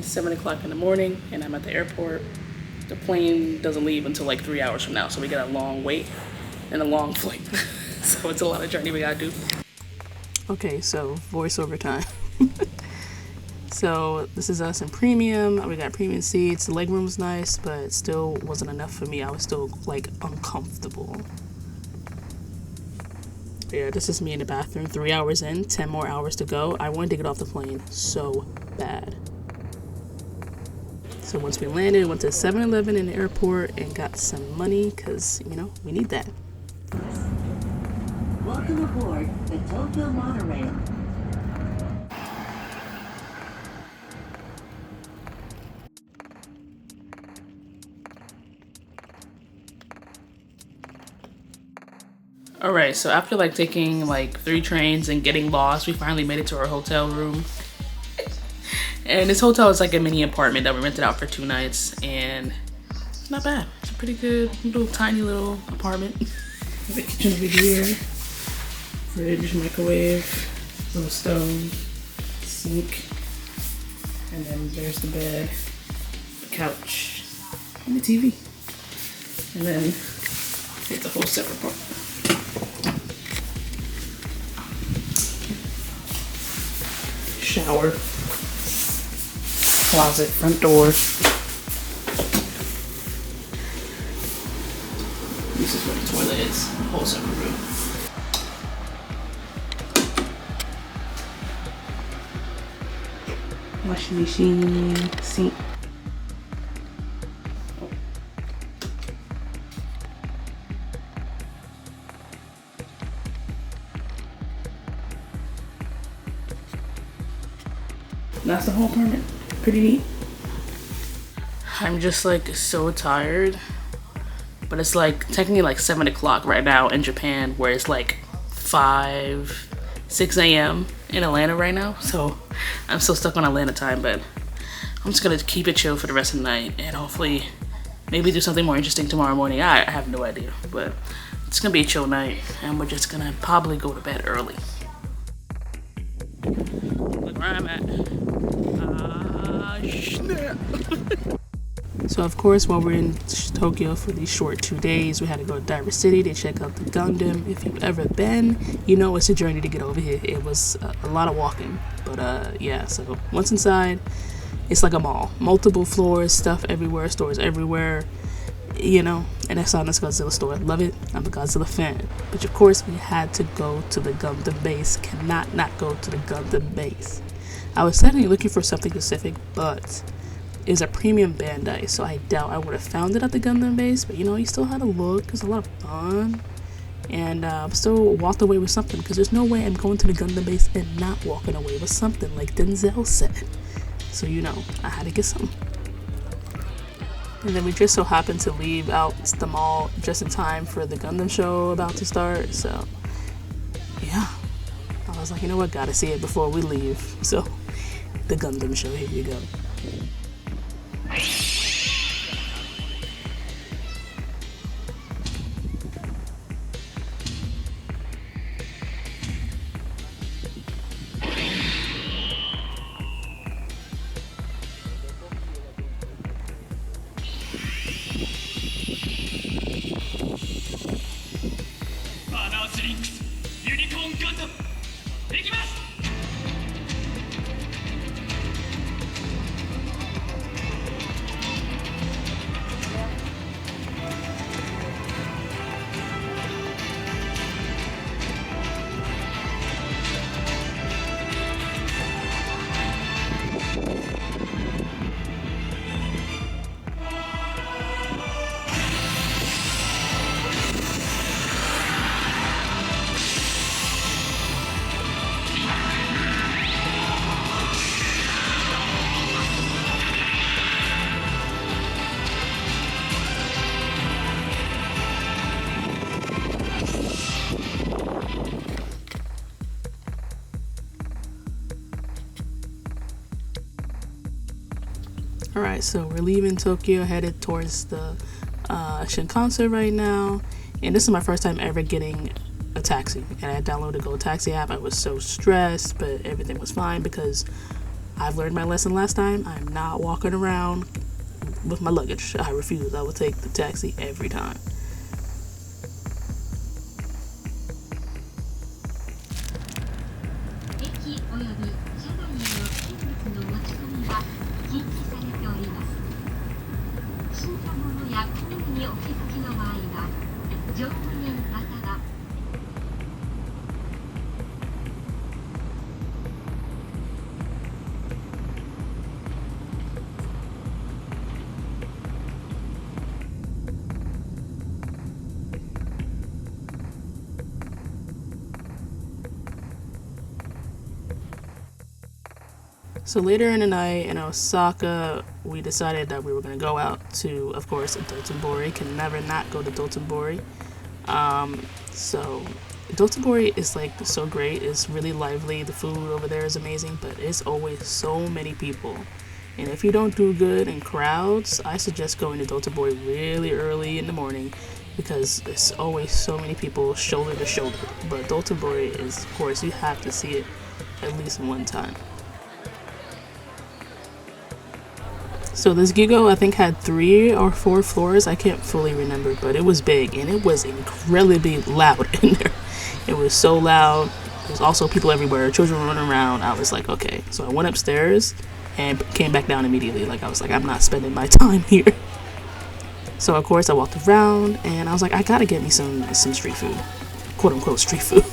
It's 7 o'clock in the morning and I'm at the airport. The plane doesn't leave until like 3 hours from now, so we got a long wait and a long flight. So it's a lot of journey we gotta do. Okay, so voiceover time. So this is us in premium. We got premium seats. The leg room was nice, but it still wasn't enough for me. I was still like uncomfortable. Yeah, this is me in the bathroom. 3 hours in, 10 more hours to go. I wanted to get off the plane so bad. So once we landed, went to 7-Eleven in the airport and got some money because, you know, we need that. Welcome aboard the Tokyo Monorail. Alright, so after like taking like 3 trains and getting lost, we finally made it to our hotel room. And this hotel is like a mini apartment that we rented out for 2 nights, and it's not bad. It's a pretty good little tiny little apartment. The kitchen over here, fridge, microwave, little stove, sink, and then there's the bed, the couch, and the TV. And then it's a whole separate apartment. Shower, closet, front door. This is where the toilet is, whole separate room. Washing machine, sink. That's the whole apartment. Pretty neat. I'm just like so tired, but it's like technically like 7 o'clock right now in Japan, where it's like 6 a.m. in Atlanta right now. So I'm still stuck on Atlanta time, but I'm just gonna keep it chill for the rest of the night and hopefully maybe do something more interesting tomorrow morning. I have no idea, but it's gonna be a chill night and we're just gonna probably go to bed early. Look where I'm at. Snap. So of course, while we're in Tokyo for these short 2 days, we had to go to Diver City to check out the Gundam. If you've ever been, you know it's a journey to get over here. It was a lot of walking, but yeah. So once inside, it's like a mall, multiple floors, stuff everywhere, stores everywhere, you know. And I saw this Godzilla store. Love it. I'm a Godzilla fan. But of course, we had to go to the Gundam base. Cannot not go to the Gundam base. I was suddenly looking for something specific, but it was a premium Bandai, so I doubt I would have found it at the Gundam base. But you know, you still had to look. It was a lot of fun, and still walked away with something, because there's no way I'm going to the Gundam base and not walking away with something, like Denzel said. So you know, I had to get something. And then we just so happened to leave out the mall just in time for the Gundam show about to start. So yeah, I was like, you know what, gotta see it before we leave. So the Gundam show, here you go. Alright, so we're leaving Tokyo, headed towards the Shinkansen right now. And this is my first time ever getting a taxi. And I downloaded the Go Taxi app. I was so stressed, but everything was fine because I've learned my lesson last time. I'm not walking around with my luggage. I refuse. I will take the taxi every time. So later in the night in Osaka, we decided that we were going to go out to, of course, Dotonbori. Can never not go to Dotonbori. So Dotonbori is like so great. It's really lively. The food over there is amazing, but it's always so many people. And if you don't do good in crowds, I suggest going to Dotonbori really early in the morning because there's always so many people shoulder to shoulder. But Dotonbori is, of course, you have to see it at least one time. So this Gigo, I think, had 3 or 4 floors. I can't fully remember, but it was big and it was incredibly loud in there. It was so loud. There's also people everywhere, children running around. I was like, okay. So I went upstairs and came back down immediately. Like, I was like, I'm not spending my time here. So of course I walked around and I was like, I gotta get me some street food, quote unquote street food.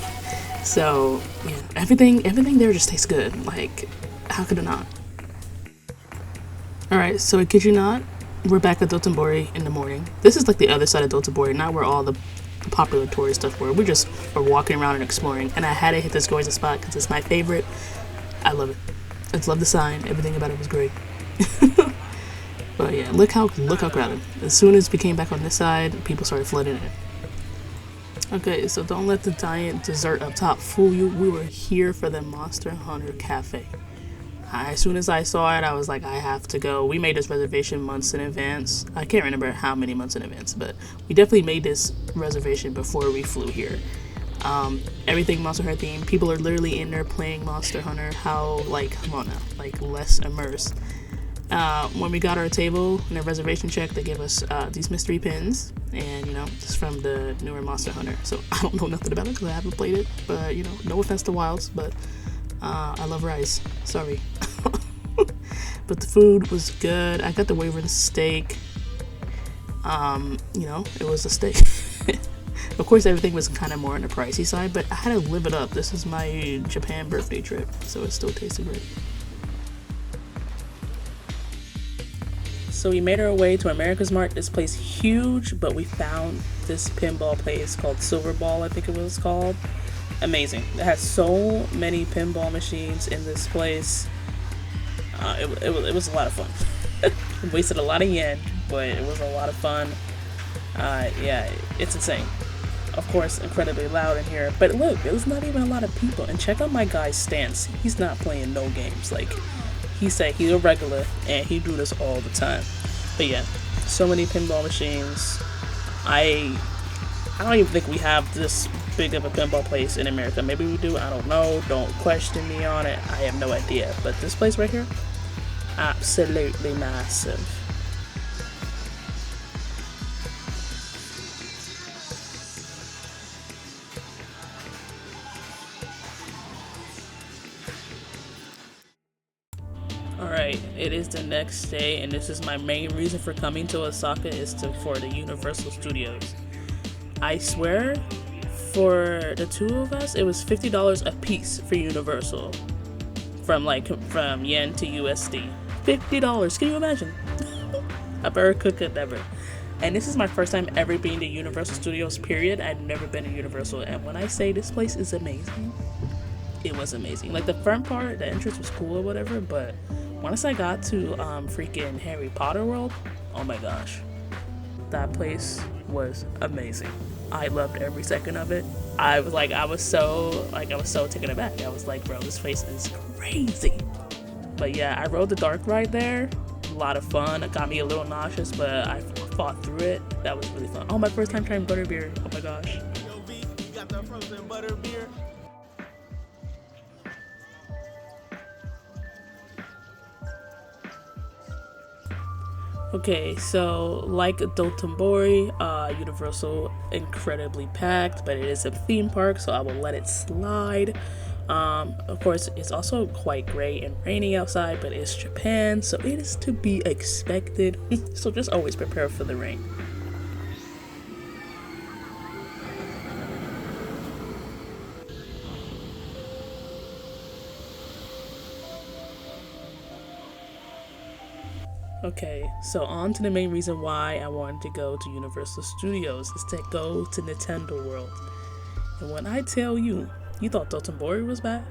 So yeah, everything there just tastes good. Like, how could it not? Alright, so I kid you not, we're back at Dotonbori in the morning. This is like the other side of Dotonbori, not where all the popular tourist stuff were. We're walking around and exploring, and I had to hit this Goiza spot because it's my favorite. I love it. I just love the sign. Everything about it was great. But yeah, look how crowded. As soon as we came back on this side, people started flooding in. Okay, so don't let the giant dessert up top fool you. We were here for the Monster Hunter Cafe. As soon as I saw it, I was like, I have to go. We made this reservation months in advance. I can't remember how many months in advance, but we definitely made this reservation before we flew here. Everything Monster Hunter themed. People are literally in there playing Monster Hunter. How, like, come on now, like, less immersed. When we got our table and a reservation check, they gave us these mystery pins, and you know, it's from the newer Monster Hunter. So I don't know nothing about it because I haven't played it. But you know, no offense to Wilds, but I love rice. Sorry. But the food was good. I got the Wyvern steak. You know, it was a steak. Of course, everything was kind of more on the pricey side, but I had to live it up. This is my Japan birthday trip, so it still tasted great. So we made our way to America's Mart. This place huge, but we found this pinball place called Silver Ball, I think it was called. Amazing. It has so many pinball machines in this place. It was a lot of fun. Wasted a lot of yen, but it was a lot of fun. Yeah, it's insane. Of course, incredibly loud in here. But look, there's not even a lot of people. And check out my guy's stance. He's not playing no games. Like, he said he's a regular, and he do this all the time. But yeah, so many pinball machines. I don't even think we have this big of a pinball place in America. Maybe we do, I don't know. Don't question me on it. I have no idea. But this place right here, absolutely massive. Alright, it is the next day, and this is my main reason for coming to Osaka is for the Universal Studios. I swear, for the two of us, it was $50 a piece for Universal. From yen to USD. $50, can you imagine? A better cook could never. And this is my first time ever being to Universal Studios, period. I've never been to Universal, and when I say this place is amazing, it was amazing. Like, the front part, the entrance was cool or whatever, but once I got to freaking Harry Potter World, oh my gosh, that place was amazing. I loved every second of it. I was so taken aback. I was like, bro, this place is crazy. But yeah, I rode the dark ride there. A lot of fun. It got me a little nauseous, but I fought through it. That was really fun. Oh, my first time trying butterbeer. Oh my gosh. Yo, V, you got that frozen butterbeer? Okay, so like Dotonbori, Universal incredibly packed, but it is a theme park, so I will let it slide. Of course, it's also quite gray and rainy outside, but it's Japan, so it is to be expected. So just always prepare for the rain. Okay, so on to the main reason why I wanted to go to Universal Studios is to go to Nintendo World. And when I tell you, you thought Dotonbori was bad?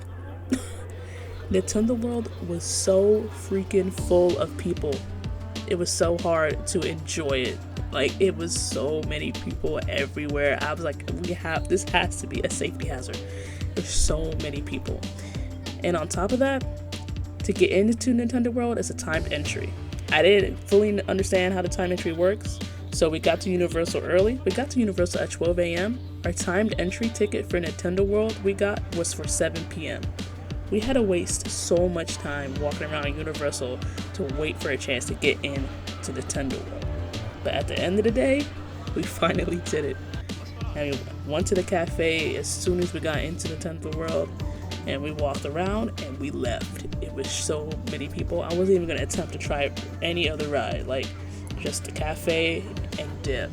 Nintendo World was so freaking full of people. It was so hard to enjoy it. Like, it was so many people everywhere. I was like, this has to be a safety hazard. There's so many people. And on top of that, to get into Nintendo World is a timed entry. I didn't fully understand how the time entry works, so we got to Universal early. We got to Universal at 12 a.m. Our timed entry ticket for Nintendo World we got was for 7 p.m. We had to waste so much time walking around Universal to wait for a chance to get in to Nintendo World. But at the end of the day, we finally did it. And we went to the cafe as soon as we got into Nintendo World, and we walked around and we left. It was so many people. I wasn't even going to attempt to try any other ride, like just the cafe and dip.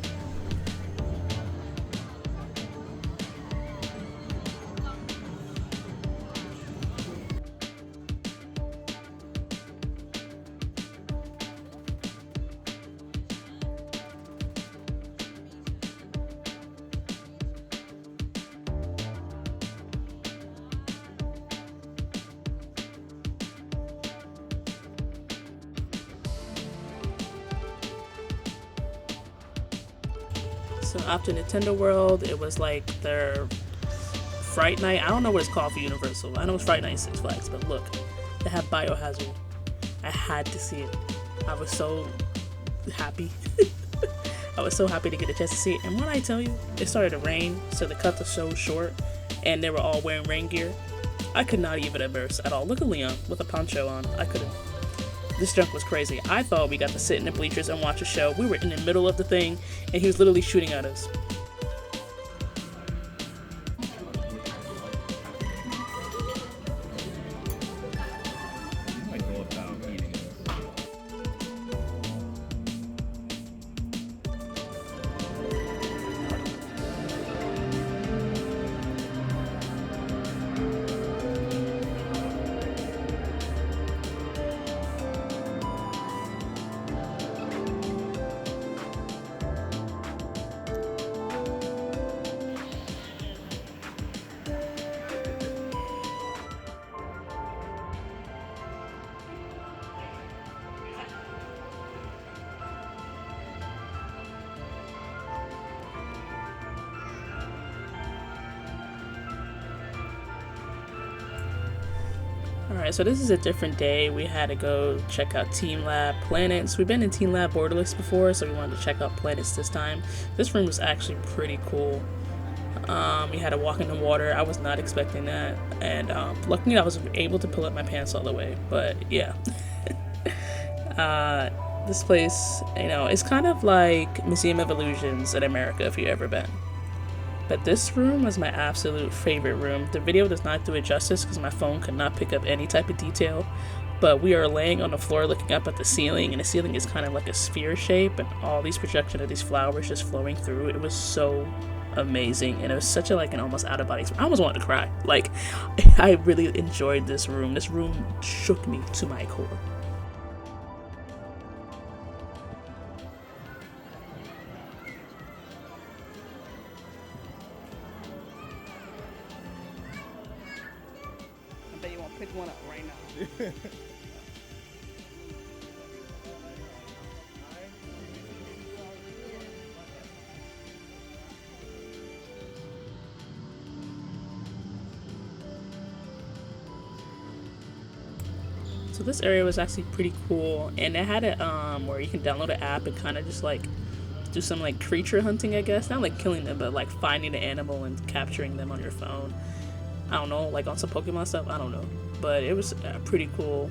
So after Nintendo World, it was like their Fright Night. I don't know what it's called for Universal. I know it's Fright Night Six Flags, but look, they have Biohazard. I had to see it. I was so happy. I was so happy to get a chance to see it. And when I tell you, it started to rain, so the cut was so short, and they were all wearing rain gear. I could not even immerse at all. Look at Leon with a poncho on. I couldn't. This junk was crazy. I thought we got to sit in the bleachers and watch a show. We were in the middle of the thing, and he was literally shooting at us. Alright, so this is a different day. We had to go check out Team Lab Planets. We've been in Team Lab Borderless before, so we wanted to check out Planets this time. This room was actually pretty cool. We had to walk in the water. I was not expecting that. And luckily I was able to pull up my pants all the way. But yeah. This place, you know, it's kind of like Museum of Illusions in America if you've ever been. But this room was my absolute favorite room. The video does not do it justice because my phone could not pick up any type of detail. But we are laying on the floor looking up at the ceiling, and the ceiling is kind of like a sphere shape, and all these projections of these flowers just flowing through. It was so amazing, and it was such a like an almost out of body. I almost wanted to cry. Like, I really enjoyed this room. This room shook me to my core. I bet you won't pick one up right now. So this area was actually pretty cool, and it had it where you can download an app and kind of just like do some like creature hunting, I guess. Not like killing them, but like finding the animal and capturing them on your phone. I don't know, like on some Pokemon stuff, I don't know. But it was pretty cool.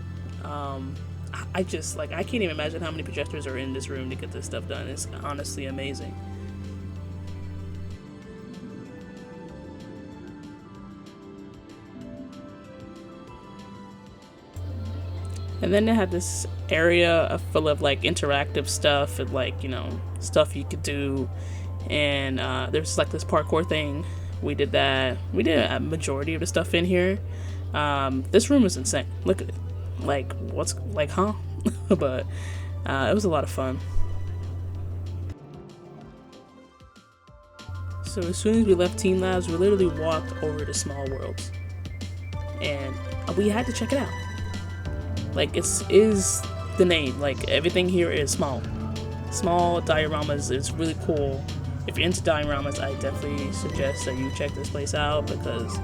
I just like, I can't even imagine how many projectors are in this room to get this stuff done. It's honestly amazing. And then they had this area full of like interactive stuff and like, you know, stuff you could do. And there's like this parkour thing. We did that. We did a majority of the stuff in here. This room is insane. Look at it. Like, what's like, huh? But it was a lot of fun. So as soon as we left Team Labs, we literally walked over to Small Worlds. And we had to check it out. Like, is the name. Like, everything here is small. Small dioramas is really cool. If you're into dioramas, I definitely suggest that you check this place out because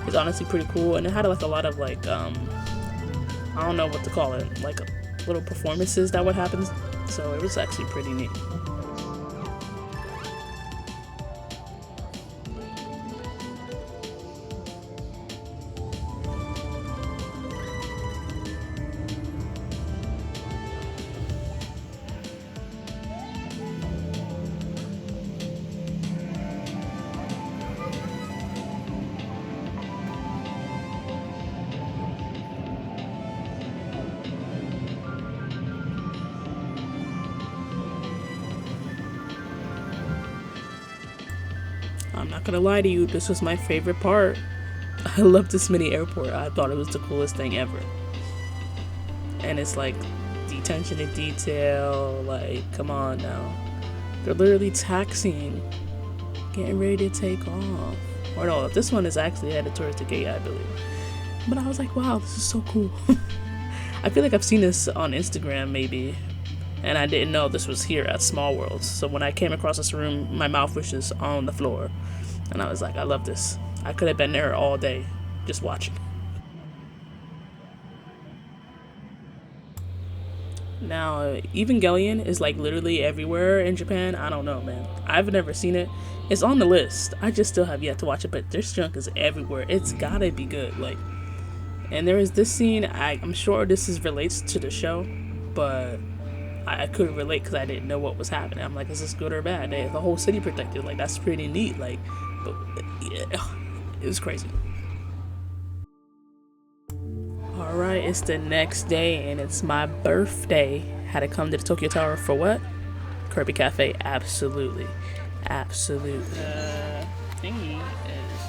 it's honestly pretty cool. And it had like a lot of like, I don't know what to call it, like little performances that would happen. So it was actually pretty neat. I'm not gonna lie to you, this was my favorite part. I love this mini airport. I thought it was the coolest thing ever. And it's like the attention to detail, like, come on now. They're literally taxiing, getting ready to take off. Or no, this one is actually headed towards the gate, I believe. But I was like, wow, this is so cool. I feel like I've seen this on Instagram maybe, and I didn't know this was here at Small Worlds. So when I came across this room, my mouth was just on the floor. And I was like, I love this. I could have been there all day, just watching. Now, Evangelion is like literally everywhere in Japan. I don't know, man. I've never seen it. It's on the list. I just still have yet to watch it, but this junk is everywhere. It's gotta be good. Like, and there is this scene, I'm sure relates to the show, but I couldn't relate because I didn't know what was happening. I'm like, is this good or bad? They have the whole city protected. Like, that's pretty neat. Like, but yeah, it was crazy. Alright, it's the next day and it's my birthday. Had to come to the Tokyo Tower for what? Kirby Cafe, absolutely. Absolutely. Thingy is...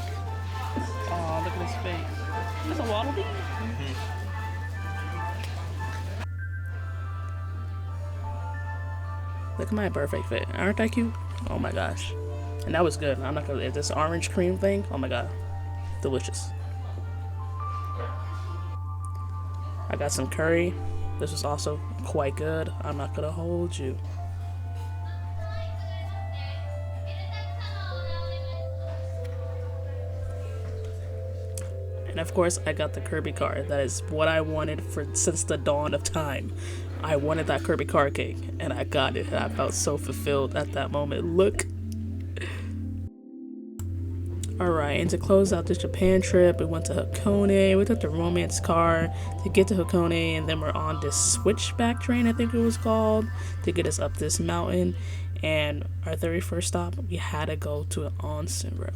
Oh, look at his face. Is this a Waddle Dee? Look at my birthday fit. Aren't I cute? Oh my gosh. And that was good. I'm not gonna... This orange cream thing, oh my god. Delicious. I got some curry. This was also quite good. I'm not gonna hold you. And of course, I got the Kirby card. That is what I wanted since the dawn of time. I wanted that Kirby card cake, and I got it. And I felt so fulfilled at that moment. Look. Alright, and to close out this Japan trip, we went to Hakone. We took the romance car to get to Hakone, and then we're on this switchback train, I think it was called, to get us up this mountain. And our very first stop, we had to go to an onsen, bro.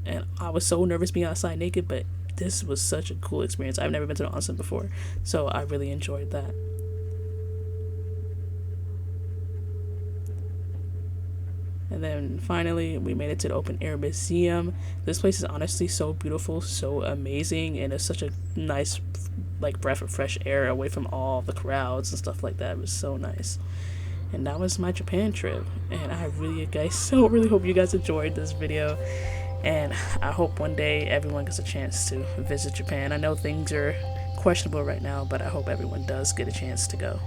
And I was so nervous being outside naked, but this was such a cool experience. I've never been to an onsen before, so I really enjoyed that. And then finally, we made it to the open air museum. This place is honestly so beautiful, so amazing, and it's such a nice, like, breath of fresh air away from all the crowds and stuff like that. It was so nice. And that was my Japan trip. And I really hope you guys enjoyed this video. And I hope one day everyone gets a chance to visit Japan. I know things are questionable right now, but I hope everyone does get a chance to go.